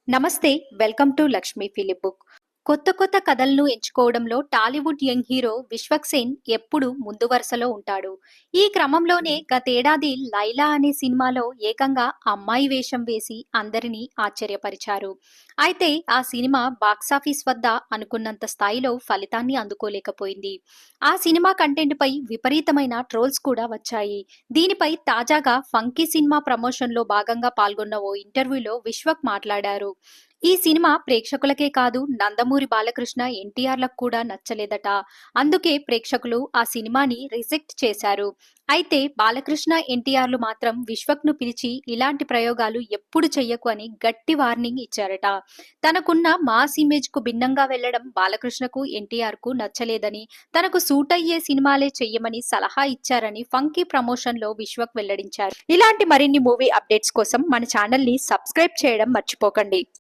నమస్తే. Welcome to Lakshmi film book. కొత్త కథలను ఎంచుకోవడంలో టాలీవుడ్ యంగ్ హీరో విశ్వక్ సేన్ ఎప్పుడూ ముందు వరుసలో ఉంటాడు. ఈ క్రమంలోనే గతేడాది 'లైలా' అనే సినిమాలో ఏకంగా అమ్మాయి వేషం వేసి అందరినీ ఆశ్చర్యపరిచారు. అయితే ఆ సినిమా బాక్సాఫీస్ వద్ద అనుకున్నంత స్థాయిలో ఫలితాన్ని అందుకోలేకపోయింది. ఆ సినిమా కంటెంట్‌పై విపరీతమైన ట్రోల్స్ కూడా వచ్చాయి. దీనిపై తాజాగా 'ఫంకీ' సినిమా ప్రమోషన్‌లో భాగంగా పాల్గొన్న ఓ ఇంటర్వ్యూలో విశ్వక్ మాట్లాడారు. ఈ సినిమా ప్రేక్షకులకే కాదు నందమూరి బాలకృష్ణ, ఎన్టీఆర్‌లకు కూడా నచ్చలేదట. అందుకే ప్రేక్షకులు ఆ సినిమాని రిజెక్ట్ చేశారు. అయితే బాలకృష్ణ, ఎన్టీఆర్‌లు మాత్రం విశ్వక్‌ను పిలిచి ఇలాంటి ప్రయోగాలు ఎప్పుడు చెయ్యకు అని గట్టి వార్నింగ్ ఇచ్చారట. తనకున్న మాస్ ఇమేజ్‌కు భిన్నంగా వెళ్లడం బాలకృష్ణకు, ఎన్టీఆర్‌కు నచ్చలేదని, తనకు సూట్ అయ్యే సినిమాలే చెయ్యమని సలహా ఇచ్చారని 'ఫంకీ' ప్రమోషన్‌లో విశ్వక్ వెల్లడించారు. ఇలాంటి మరిన్ని మూవీ అప్డేట్స్ కోసం మన ఛానల్‌ని సబ్స్క్రైబ్ చేయడం మర్చిపోకండి.